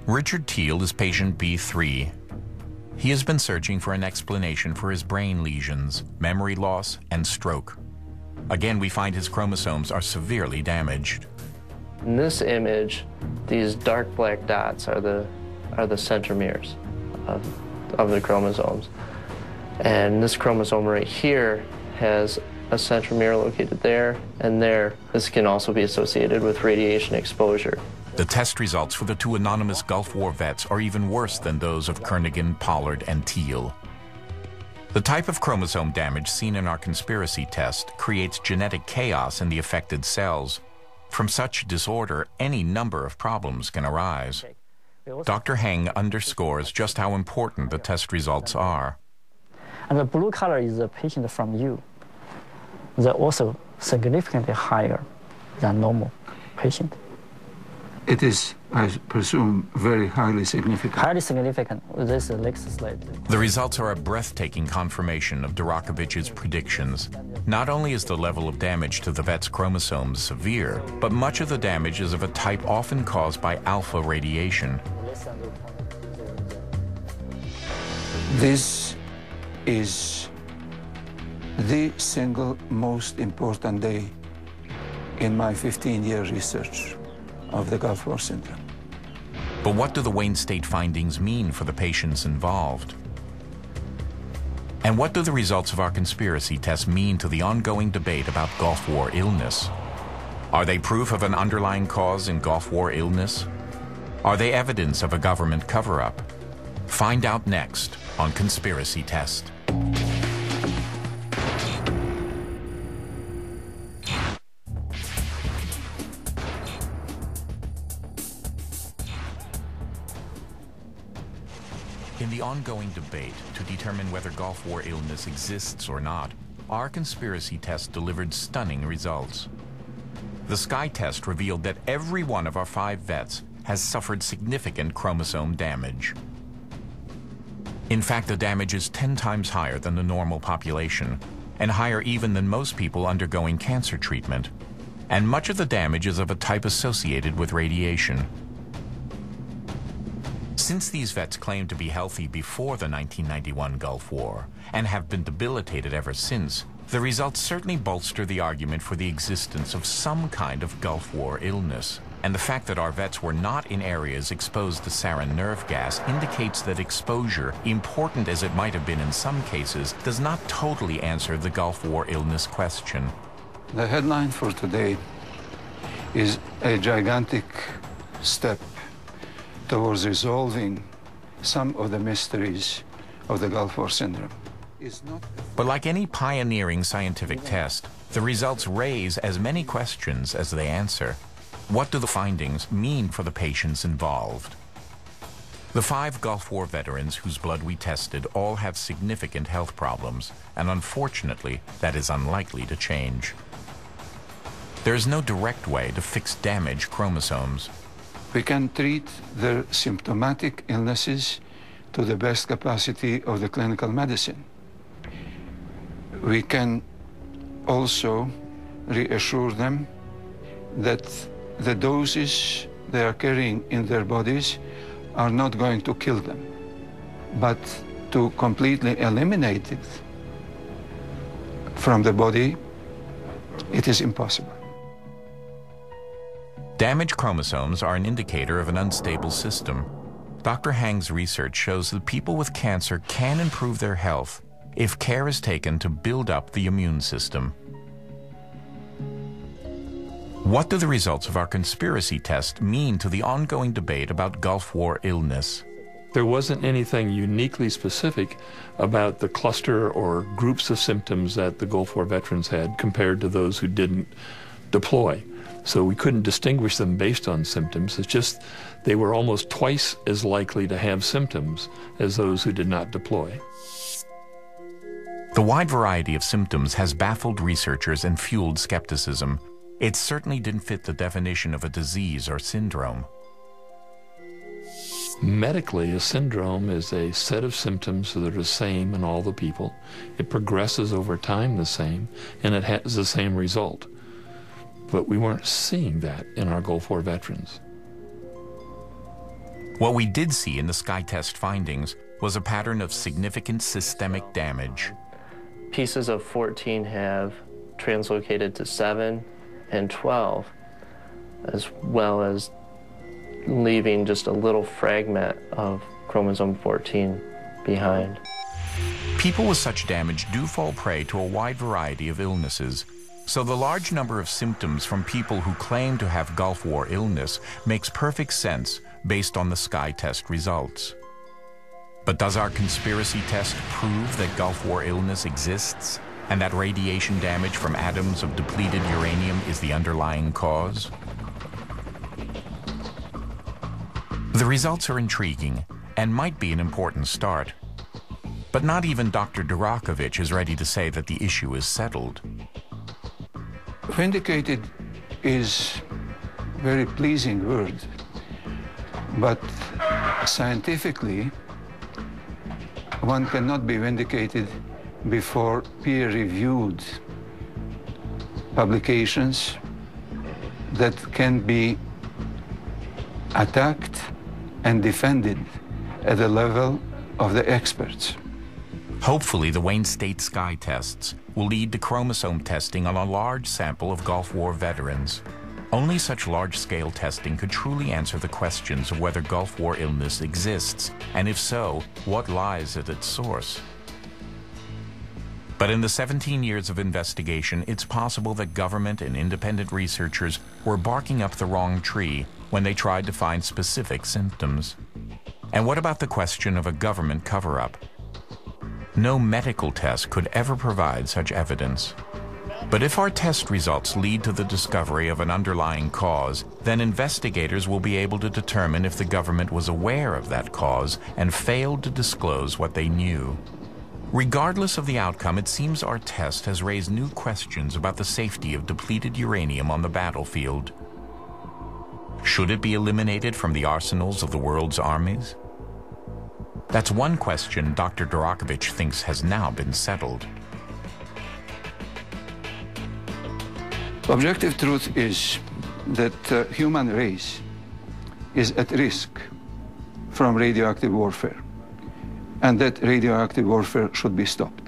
Richard Teal is patient B3. He has been searching for an explanation for his brain lesions, memory loss, and stroke. Again, we find his chromosomes are severely damaged. In this image, these dark black dots are the centromeres of the chromosomes. And this chromosome right here has a centromere located there and there. This can also be associated with radiation exposure. The test results for the two anonymous Gulf War vets are even worse than those of Kernaghan, Pollard, and Teal. The type of chromosome damage seen in our conspiracy test creates genetic chaos in the affected cells. From such disorder, any number of problems can arise. Dr. Heng underscores just how important the test results are. And the blue color is the patient from you. They're also significantly higher than normal patient. It is, I presume, very highly significant. Highly significant. This is next slide. The results are a breathtaking confirmation of Durakovich's predictions. Not only is the level of damage to the vet's chromosomes severe, but much of the damage is of a type often caused by alpha radiation. This is the single most important day in my 15-year research of the Gulf War syndrome. But what do the Wayne State findings mean for the patients involved? And what do the results of our conspiracy test mean to the ongoing debate about Gulf War illness? Are they proof of an underlying cause in Gulf War illness? Are they evidence of a government cover-up? Find out next on Conspiracy Test. In the ongoing debate to determine whether Gulf War illness exists or not, our conspiracy test delivered stunning results. The Sky test revealed that every one of our 5 vets has suffered significant chromosome damage. In fact, the damage is 10 times higher than the normal population, and higher even than most people undergoing cancer treatment. And much of the damage is of a type associated with radiation. Since these vets claimed to be healthy before the 1991 Gulf War and have been debilitated ever since, the results certainly bolster the argument for the existence of some kind of Gulf War illness. And the fact that our vets were not in areas exposed to sarin nerve gas indicates that exposure, important as it might have been in some cases, does not totally answer the Gulf War illness question. The headline for today is a gigantic step towards resolving some of the mysteries of the Gulf War syndrome. But like any pioneering scientific test, the results raise as many questions as they answer. What do the findings mean for the patients involved? The 5 Gulf War veterans whose blood we tested all have significant health problems, and unfortunately, that is unlikely to change. There is no direct way to fix damaged chromosomes. We can treat their symptomatic illnesses to the best capacity of the clinical medicine. We can also reassure them that the doses they are carrying in their bodies are not going to kill them, but to completely eliminate it from the body, it is impossible. Damaged chromosomes are an indicator of an unstable system. Dr. Heng's research shows that people with cancer can improve their health if care is taken to build up the immune system. What do the results of our conspiracy test mean to the ongoing debate about Gulf War illness? There wasn't anything uniquely specific about the cluster or groups of symptoms that the Gulf War veterans had compared to those who didn't deploy. So we couldn't distinguish them based on symptoms. It's just they were almost twice as likely to have symptoms as those who did not deploy. The wide variety of symptoms has baffled researchers and fueled skepticism. It certainly didn't fit the definition of a disease or syndrome. Medically, a syndrome is a set of symptoms that are the same in all the people. It progresses over time the same, and it has the same result. But we weren't seeing that in our Gulf War veterans. What we did see in the sky test findings was a pattern of significant systemic damage. Pieces of 14 have translocated to 7 and 12, as well as leaving just a little fragment of chromosome 14 behind. People with such damage do fall prey to a wide variety of illnesses, so the large number of symptoms from people who claim to have Gulf War illness makes perfect sense based on the sky test results. But does our conspiracy test prove that Gulf War illness exists and that radiation damage from atoms of depleted uranium is the underlying cause? The results are intriguing and might be an important start. But not even Dr. Durakovic is ready to say that the issue is settled. Vindicated is a very pleasing word, but scientifically, one cannot be vindicated before peer-reviewed publications that can be attacked and defended at the level of the experts. Hopefully, the Wayne State sky tests will lead to chromosome testing on a large sample of Gulf War veterans. Only such large-scale testing could truly answer the questions of whether Gulf War illness exists, and if so, what lies at its source. But in the 17 years of investigation, it's possible that government and independent researchers were barking up the wrong tree when they tried to find specific symptoms. And what about the question of a government cover-up? No medical test could ever provide such evidence. But if our test results lead to the discovery of an underlying cause, then investigators will be able to determine if the government was aware of that cause and failed to disclose what they knew. Regardless of the outcome, it seems our test has raised new questions about the safety of depleted uranium on the battlefield. Should it be eliminated from the arsenals of the world's armies? That's one question Dr. Durakovic thinks has now been settled. Objective truth is that the human race is at risk from radioactive warfare, and that radioactive warfare should be stopped.